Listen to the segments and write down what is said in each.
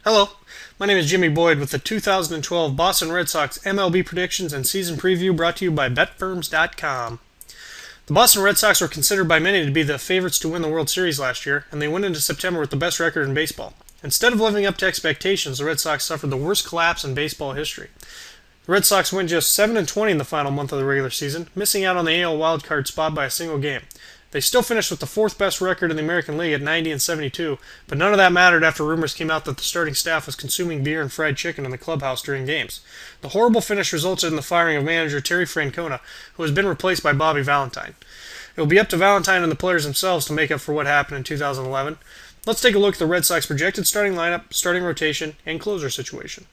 Hello, my name is Jimmy Boyd with the 2012 Boston Red Sox MLB predictions and season preview brought to you by BetFirms.com. The Boston Red Sox were considered by many to be the favorites to win the World Series last year, and they went into September with the best record in baseball. Instead of living up to expectations, the Red Sox suffered the worst collapse in baseball history. The Red Sox went just 7-20 in the final month of the regular season, missing out on the AL wildcard spot by a single game. They still finished with the fourth best record in the American League at 90-72, but none of that mattered after rumors came out that the starting staff was consuming beer and fried chicken in the clubhouse during games. The horrible finish resulted in the firing of manager Terry Francona, who has been replaced by Bobby Valentine. It will be up to Valentine and the players themselves to make up for what happened in 2011. Let's take a look at the Red Sox projected starting lineup, starting rotation, and closer situation.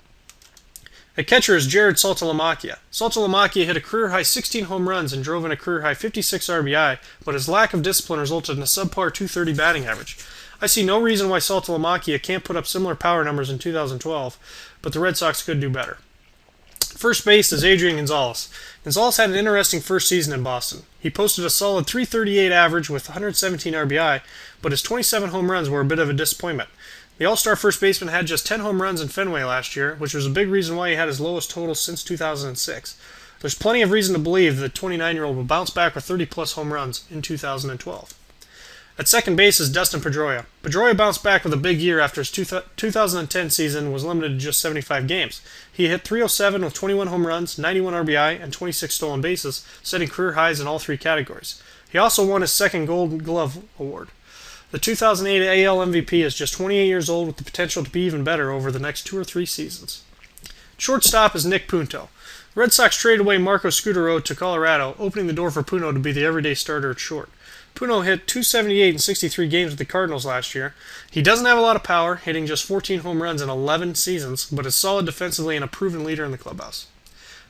At catcher is Jared Saltalamacchia. Saltalamacchia hit a career-high 16 home runs and drove in a career-high 56 RBI, but his lack of discipline resulted in a subpar .230 batting average. I see no reason why Saltalamacchia can't put up similar power numbers in 2012, but the Red Sox could do better. First base is Adrian Gonzalez. Gonzalez had an interesting first season in Boston. He posted a solid .338 average with 117 RBI, but his 27 home runs were a bit of a disappointment. The All-Star first baseman had just 10 home runs in Fenway last year, which was a big reason why he had his lowest total since 2006. There's plenty of reason to believe the 29-year-old will bounce back with 30-plus home runs in 2012. At second base is Dustin Pedroia. Pedroia bounced back with a big year after his 2010 season was limited to just 75 games. He hit .307 with 21 home runs, 91 RBI, and 26 stolen bases, setting career highs in all three categories. He also won his second Gold Glove award. The 2008 AL MVP is just 28 years old with the potential to be even better over the next 2 or 3 seasons. Shortstop is Nick Punto. The Red Sox traded away Marco Scutaro to Colorado, opening the door for Punto to be the everyday starter at short. Punto hit .278 in 63 games with the Cardinals last year. He doesn't have a lot of power, hitting just 14 home runs in 11 seasons, but is solid defensively and a proven leader in the clubhouse.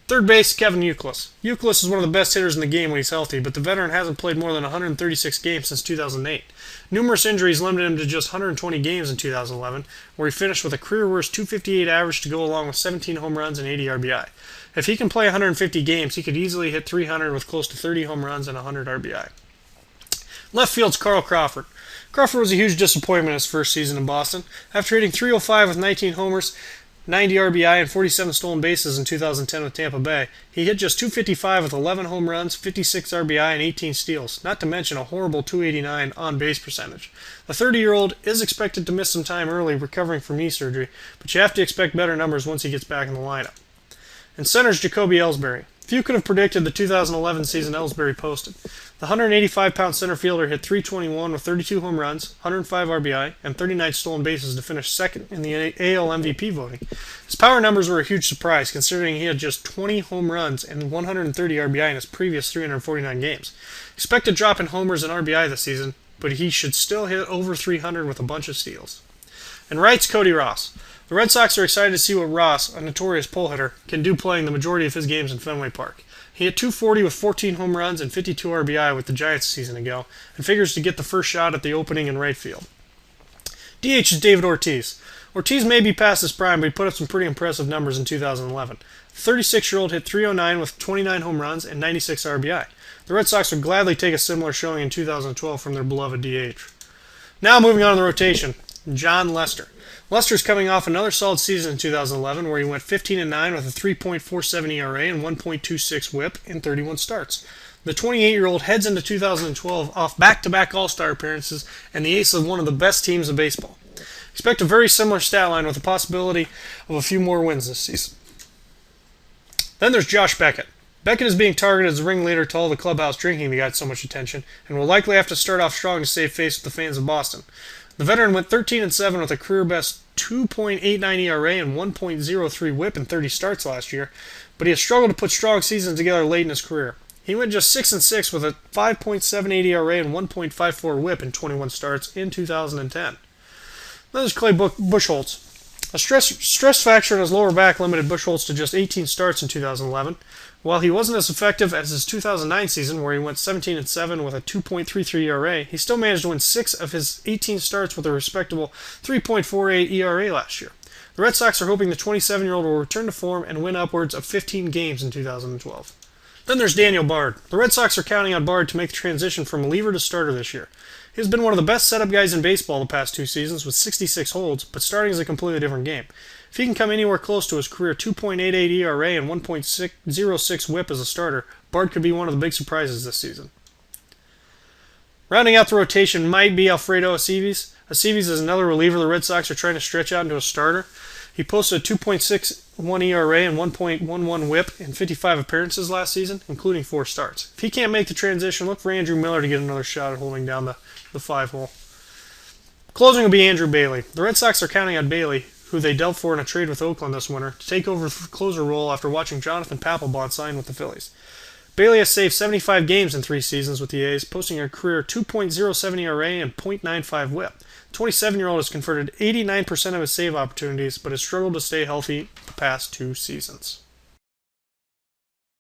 Third base, Kevin Youkilis. Youkilis is one of the best hitters in the game when he's healthy, but the veteran hasn't played more than 136 games since 2008. Numerous injuries limited him to just 120 games in 2011, where he finished with a career-worst .258 average to go along with 17 home runs and 80 RBI. If he can play 150 games, he could easily hit 300 with close to 30 home runs and 100 RBI. Left field's Carl Crawford. Crawford was a huge disappointment in his first season in Boston. After hitting .305 with 19 homers, 90 RBI, and 47 stolen bases in 2010 with Tampa Bay, he hit just .255 with 11 home runs, 56 RBI, and 18 steals, not to mention a horrible .289 on-base percentage. The 30-year-old is expected to miss some time early recovering from knee surgery, but you have to expect better numbers once he gets back in the lineup. And center's Jacoby Ellsbury. Few could have predicted the 2011 season Ellsbury posted. The 185-pound center fielder hit .321 with 32 home runs, 105 RBI, and 39 stolen bases to finish second in the AL MVP voting. His power numbers were a huge surprise, considering he had just 20 home runs and 130 RBI in his previous 349 games. Expect a drop in homers and RBI this season, but he should still hit over 300 with a bunch of steals. And right's Cody Ross. The Red Sox are excited to see what Ross, a notorious pull hitter, can do playing the majority of his games in Fenway Park. He hit .240 with 14 home runs and 52 RBI with the Giants a season ago, and figures to get the first shot at the opening in right field. DH is David Ortiz. Ortiz may be past his prime, but he put up some pretty impressive numbers in 2011. The 36-year-old hit .309 with 29 home runs and 96 RBI. The Red Sox would gladly take a similar showing in 2012 from their beloved DH. Now moving on to the rotation, Jon Lester. Lester's coming off another solid season in 2011 where he went 15-9 with a 3.47 ERA and 1.26 WHIP in 31 starts. The 28-year-old heads into 2012 off back-to-back All-Star appearances and the ace of one of the best teams in baseball. Expect a very similar stat line with the possibility of a few more wins this season. Then there's Josh Beckett. Beckett is being targeted as the ringleader to all the clubhouse drinking that got so much attention, and will likely have to start off strong to save face with the fans of Boston. The veteran went 13-7 with a career-best 2.89 ERA and 1.03 WHIP in 30 starts last year, but he has struggled to put strong seasons together late in his career. He went just 6-6 with a 5.78 ERA and 1.54 WHIP in 21 starts in 2010. Then there's Clay Buchholz. A stress fracture in his lower back limited Buchholz to just 18 starts in 2011. While he wasn't as effective as his 2009 season, where he went 17-7 with a 2.33 ERA, he still managed to win 6 of his 18 starts with a respectable 3.48 ERA last year. The Red Sox are hoping the 27-year-old will return to form and win upwards of 15 games in 2012. Then there's Daniel Bard. The Red Sox are counting on Bard to make the transition from reliever to starter this year. He has been one of the best setup guys in baseball the past 2 seasons with 66 holds, but starting is a completely different game. If he can come anywhere close to his career 2.88 ERA and 1.06 WHIP as a starter, Bard could be one of the big surprises this season. Rounding out the rotation might be Alfredo Aceves. Aceves is another reliever the Red Sox are trying to stretch out into a starter. He posted a 2.61 ERA and 1.11 WHIP in 55 appearances last season, including 4 starts. If he can't make the transition, look for Andrew Miller to get another shot at holding down the 5-hole. Closing will be Andrew Bailey. The Red Sox are counting on Bailey, who they dealt for in a trade with Oakland this winter, to take over the closer role after watching Jonathan Papelbon sign with the Phillies. Bailey has saved 75 games in 3 seasons with the A's, posting a career 2.07 ERA and .95 WHIP. The 27-year-old has converted 89% of his save opportunities, but has struggled to stay healthy the past 2 seasons.